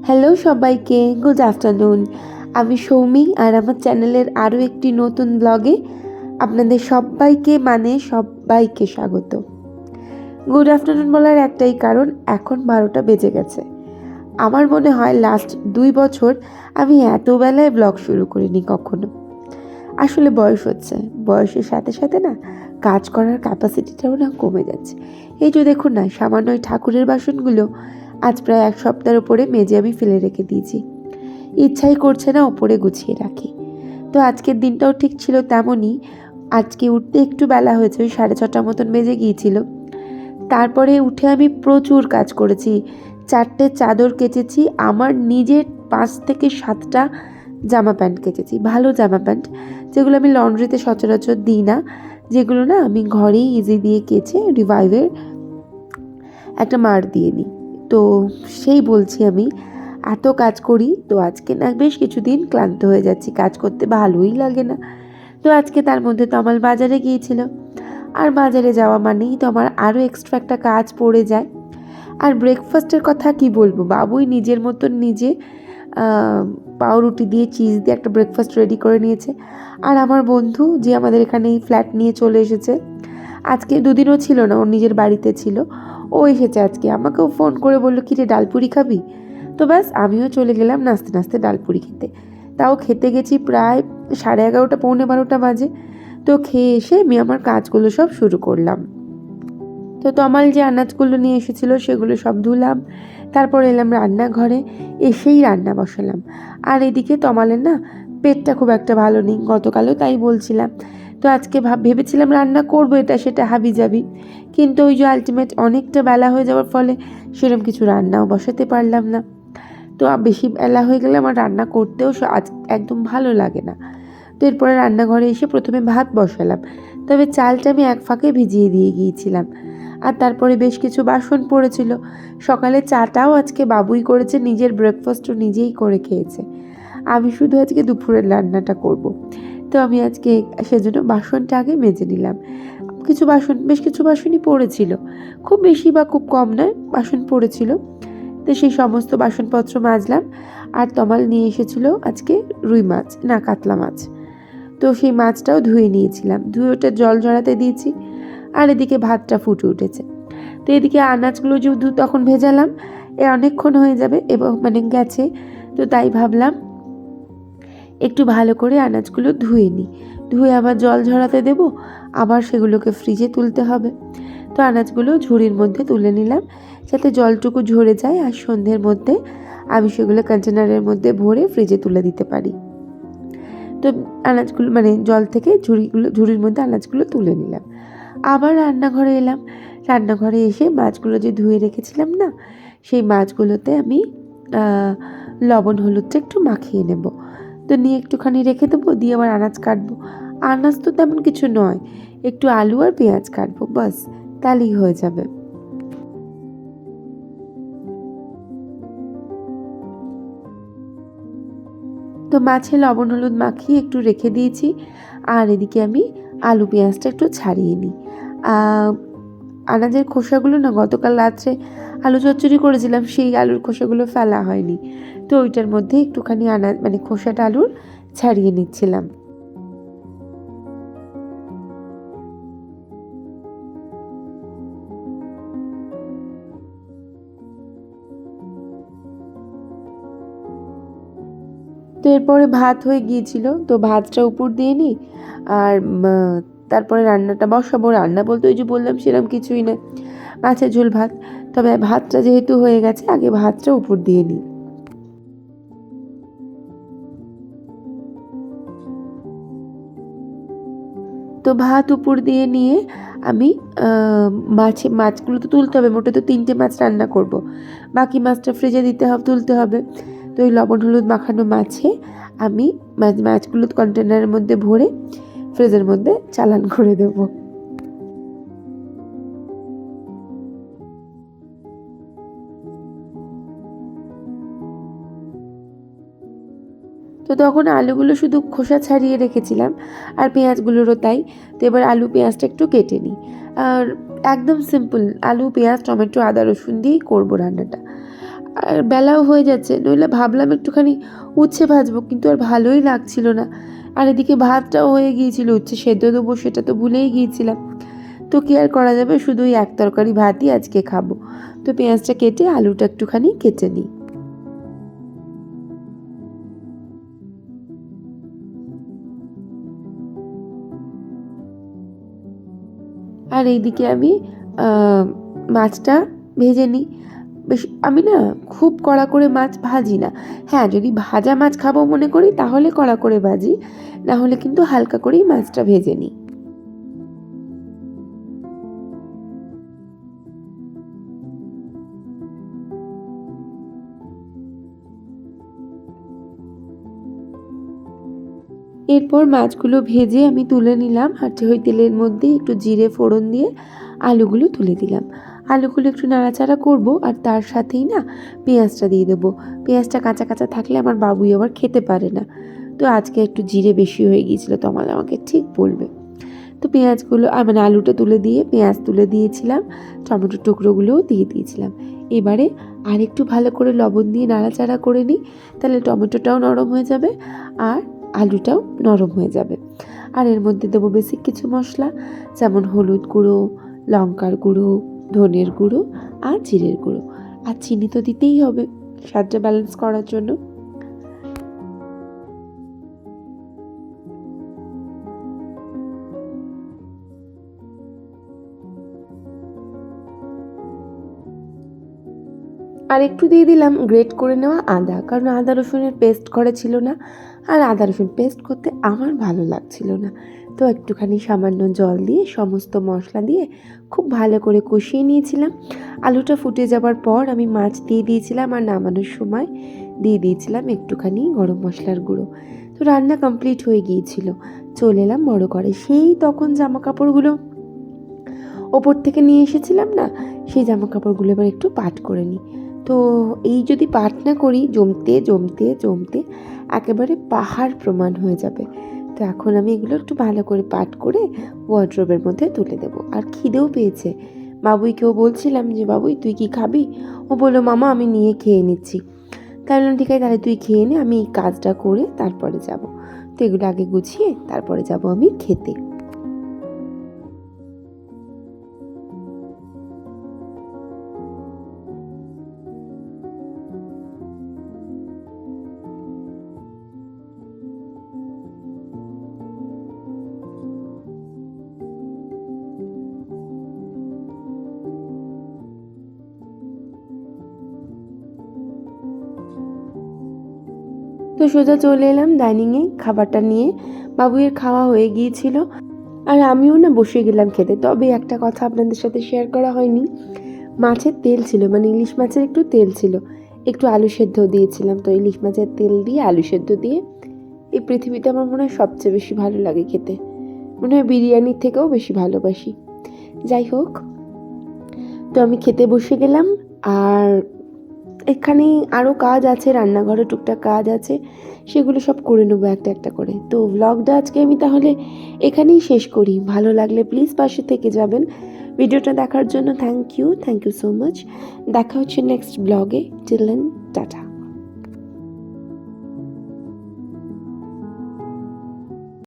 Hello সবাইকে, good afternoon. আমি সৌমি আর আমার চ্যানেলের আরও একটি নতুন ব্লগে আপনাদের সবাইকে স্বাগত। গুড আফটারনুন বলার একটাই কারণ, এখন 12টা বেজে গেছে। আমার মনে হয় লাস্ট 2 বছর আমি এত বেলায় ব্লগ শুরু করিনি কখনো। আসলে বয়স হচ্ছে, বয়সের সাথে সাথে না কাজ করার ক্যাপাসিটিটাও না কমে যাচ্ছে। এই যে দেখুন না, সামান্য ঠাকুরের বাসনগুলো আজ প্রায় 1 সপ্তাহের উপরে মেজে আমি ফেলে রেখে দিয়েছি। ইচ্ছাই করছে না ওপরে গুছিয়ে রাখি। তো আজকের দিনটাও ঠিক ছিল তেমনই। আজকে উঠতে একটু বেলা হয়েছে, ওই 6:30 মতন বেজে গিয়েছিল। তারপরে উঠে আমি প্রচুর কাজ করেছি। 4টে চাদর কেচেছি, আমার নিজের 5 থেকে 7টা জামা প্যান্ট কেচেছি, ভালো জামা প্যান্ট, যেগুলো আমি লন্ড্রিতে সচরাচর দিই না, যেগুলো না আমি ঘরেই ইজি দিয়ে কেচে রিভাইভের একটা মার দিয়ে নিই। তো সেই বলছি, আমি এত কাজ করি, তো আজকে না বেশ কিছুদিন ক্লান্ত হয়ে যাচ্ছি, কাজ করতে ভালোই লাগে না। তো আজকে তার মধ্যে তো আমার বাজারে গিয়েছিল, আর বাজারে যাওয়া মানেই তো আমার আরও এক্সট্রা একটা কাজ পড়ে যায়। আর ব্রেকফাস্টের কথা কি বলবো, বাবুই নিজের মতন নিজে পাউরুটি দিয়ে চিজ দিয়ে একটা ব্রেকফাস্ট রেডি করে নিয়েছে। আর আমার বন্ধু যে আমাদের এখানে এই ফ্ল্যাট নিয়ে চলে এসেছে, আজকে দুদিনও ছিল না, ও নিজের বাড়িতে ছিল, ও এসেছে আজকে, আমাকেও ফোন করে বললো কি রে ডালপুরি খাবি? তো ব্যাস আমিও চলে গেলাম নাচতে নাচতে ডালপুরি খেতে। তাও খেতে গেছি প্রায় 11:30 পৌনে 12টা বাজে। তো খেয়ে এসে আমি আমার কাজগুলো সব শুরু করলাম। তো তমাল যে আনাজগুলো নিয়ে এসেছিল সেগুলো সব ধুলাম, তারপর এলাম রান্নাঘরে, এসেই রান্না বসালাম। আর এদিকে তমালের না পেটটা খুব একটা ভালো নেই, গতকালও তাই বলছিলাম। তো আজকে ভেবেছিলাম রান্না করবো এটা সেটা হাবি যাবি, কিন্তু ওই যে আলটিমেট অনেকটা বেলা হয়ে যাওয়ার ফলে সেরকম কিছু রান্নাও বসাতে পারলাম না। তো বেশি বেলা হয়ে গেলে আমার রান্না করতেও আজ একদম ভালো লাগে না। তো এরপরে রান্নাঘরে এসে প্রথমে ভাত বসালাম, তবে চালটা আমি এক ফাঁকে ভিজিয়ে দিয়ে গিয়েছিলাম। আর তারপরে বেশ কিছু বাসন পড়েছিল। সকালে চাটাও আজকে বাবুই করেছে, নিজের ব্রেকফাস্টও নিজেই করে খেয়েছে। আমি শুধু আজকে দুপুরের রান্নাটা করব। তো আমি আজকে সেজন্য বাসনটা আগে মেজে নিলাম। বেশ কিছু বাসনই পড়েছিল, খুব বেশি বা খুব কম নয়, বাসন পড়েছিল। তো সেই সমস্ত বাসনপত্র মাজলাম। আর তমাল নিয়ে এসেছিল আজকে রুই মাছ, না কাতলা মাছ। তো সেই মাছটাও ধুয়ে নিয়েছিলাম, ধুয়ে ওটা জল ঝরাতে দিয়েছি। আর এদিকে ভাতটা ফুটে উঠেছে। তো এদিকে আনাজগুলো যেহেতু তখন ভেজালাম, অনেকক্ষণ হয়ে যাবে এবং গেছে, তো তাই ভাবলাম একটু ভালো করে আনাজগুলো ধুয়ে নিই, ধুয়ে আবার জল ঝরাতে দেব, আবার সেগুলোকে ফ্রিজে তুলতে হবে। তো আনাজগুলো ঝুড়ির মধ্যে তুলে নিলাম, যাতে জলটুকু ঝরে যায়, আর সন্ধ্যের মধ্যে আমি সেগুলো কন্টেনারের মধ্যে ভরে ফ্রিজে তুলে দিতে পারি। তো আনাজগুলো জল থেকে ঝুড়ির মধ্যে আনাজগুলো তুলে নিলাম। আবার রান্নাঘরে এলাম, রান্নাঘরে এসে মাছগুলো যে ধুয়ে রেখেছিলাম না, সেই মাছগুলোতে আমি লবণ হলুদটা একটু মাখিয়ে নেব। তো নিয়ে একটুখানি রেখে দেবো, দিয়ে আবার আনাজ কাটবো। আনাজ তো তেমন কিছু নয়, একটু আলু আর পেঁয়াজ কাটবো, বাস তাহলেই হয়ে যাবে। তো মাছে লবণ হলুদ মাখিয়ে একটু রেখে দিয়েছি। আর এদিকে আমি আলু পেঁয়াজটা একটু ছাড়িয়ে নিই। আনাজের খোসাগুলো না গতকাল রাত্রে আলু চচ্চড়ি করেছিলাম, সেই আলুর খোসাগুলো ফেলা হয়নি, তো ওইটার মধ্যে একটুখানি খোসাটা আলুর ছাড়িয়ে নিচ্ছিলাম। তো এরপরে ভাত হয়ে গিয়েছিল, তো ভাতটা উপর দিয়ে নিই। আর তারপরে রান্নাটা বসাবো। রান্না বলতে ওই যে বললাম সেরকম কিছুই না, মাছের ঝোল ভাত। তবে ভাতটা যেহেতু হয়ে গেছে, আগে ভাতটা উপর দিয়ে নিই। তো ভাত উপর দিয়ে নিয়ে আমি মাছগুলো তো তুলতে হবে, মোটে তো 3টে মাছ রান্না করব, বাকি মাছটা ফ্রিজে তুলতে হবে। তো ওই লবণ হলুদ মাখানো মাছে আমি মাছগুলো কন্টেনারের মধ্যে ভরে ফ্রিজের মধ্যে চালান করে দেবো। তো তখন আলুগুলো শুধু খোসা ছাড়িয়ে রেখেছিলাম, আর পেঁয়াজগুলোরও তাই। তো এবার আলু পেঁয়াজটা একটু কেটে নিই। আর একদম সিম্পল আলু পেঁয়াজ টমেটো আদা রসুন দিয়েই করবো রান্নাটা। আর বেলাও হয়ে যাচ্ছে, নইলে ভাবলাম একটুখানি উচ্ছে ভাজবো, কিন্তু আর ভালোই লাগছিল না। আর এদিকে ভাতটাও হয়ে গিয়েছিল, উচ্ছে সেদ্ধ দেবো সেটা তো ভুলেই গিয়েছিলাম। তো কি আর করা যাবে, শুধু ওই এক তরকারি ভাতই আজকে খাবো। তো পেঁয়াজটা কেটে আলুটা একটুখানি কেটে নিই। আর এইদিকে আমি মাছটা ভেজে নিই। বেশ আমি না খুব কড়া করে মাছ ভাজি না। হ্যাঁ, যদি ভাজা মাছ খাবো মনে করি তাহলে কড়া করে ভাজি, না হলে কিন্তু হালকা করেই মাছটা ভেজে নিই। এরপর মাছগুলো ভেজে আমি তুলে নিলাম, আর ওই তেলের মধ্যে একটু জিরে ফোড়ন দিয়ে আলুগুলো তুলে দিলাম। আলুগুলো একটু নাড়াচাড়া করব, আর তার সাথেই না পেঁয়াজটা দিয়ে দেবো। পেঁয়াজটা কাঁচা কাঁচা থাকলে আমার বাবুই আবার খেতে পারে না। তো আজকে একটু জিরে বেশি হয়ে গিয়েছিলো, তো আমাকে ঠিক বলবে। তো পেঁয়াজগুলো মানে আলুটা তুলে দিয়ে পেঁয়াজ তুলে দিয়েছিলাম, টমেটোর টুকরোগুলোও দিয়ে দিয়েছিলাম। এবারে আর একটু ভালো করে লবণ দিয়ে নাড়াচাড়া করে নিই, তাহলে টমেটোটাও নরম হয়ে যাবে আর আলুটাও নরম হয়ে যাবে। আর এর মধ্যে দেবো বেসিক কিছু মশলা, যেমন হলুদ গুঁড়ো, লঙ্কার গুঁড়ো, ধনের গুঁড়ো আর জিরের গুঁড়ো। আর চিনি তো দিতেই হবে স্বাদটা ব্যালেন্স করার জন্য। আর একটু দিয়ে দিলাম গ্রেট করে নেওয়া আদা, কারণ আদা রসুনের পেস্ট করা ছিল না, আর আদা রসুন পেস্ট করতে আমার ভালো লাগছিল না। তো একটুখানি সামান্য জল দিয়ে সমস্ত মশলা দিয়ে খুব ভালো করে কষিয়ে নিয়েছিলাম। আলুটা ফুটে যাবার পর আমি মাছ দিয়ে দিয়েছিলাম, আর নামানোর সময় দিয়ে দিয়েছিলাম একটুখানি গরম মশলার গুঁড়ো। তো রান্না কমপ্লিট হয়ে গিয়েছিল। চলে এলাম বড় করে, সেই তখন জামা কাপড়গুলো ওপর থেকে নিয়ে এসেছিলাম না, সেই জামা কাপড়গুলো এবার একটু পাট করে নিই। তো এই যদি পাট না করি জমতে জমতে জমতে একেবারে পাহাড় প্রমাণ হয়ে যাবে। তো এখন আমি এগুলো একটু ভালো করে পাট করে ওয়ার্ড্রোবের মধ্যে তুলে দেবো। আর খিদেও পেয়েছে, বাবুইকেও বলছিলাম যে বাবুই তুই কি খাবি? ও বললো মামা আমি নিয়ে খেয়ে নিচ্ছি। তাহলে ঠিক আছে, তাহলে তুই খেয়ে নে, আমি এই কাজটা করে তারপরে যাব। তো এগুলো আগে গুছিয়ে তারপরে যাব আমি খেতে। তো সোজা চলে এলাম ডাইনিংয়ে খাবারটা নিয়ে। বাবুয়ের খাওয়া হয়ে গিয়েছিল, আর আমিও না বসে গেলাম খেতে। তবে একটা কথা আপনাদের সাথে শেয়ার করা হয়নি, মাছের তেল ছিল, মানে ইলিশ মাছের একটু তেল ছিল, একটু আলু সেদ্ধ দিয়েছিলাম। তো ইলিশ মাছের তেল দিয়ে আলু সেদ্ধ দিয়ে এই পৃথিবীতে আমার মনে হয় সবচেয়ে বেশি ভালো লাগে খেতে। মনে হয় বিরিয়ানির থেকেও বেশি ভালোবাসি। যাই হোক, তো আমি খেতে বসে গেলাম। আর এখানে আরও কাজ আছে, রান্নাঘরে টুকটাক কাজ আছে, সেগুলো সব করে নেবো একটা একটা করে। তো ব্লগটা আজকে আমি তাহলে এখানেই শেষ করি। ভালো লাগলে প্লিজ পাশে থেকে যাবেন। ভিডিওটা দেখার জন্য থ্যাংক ইউ সো মাচ। দেখা হচ্ছে নেক্সট ব্লগে। Till then tata.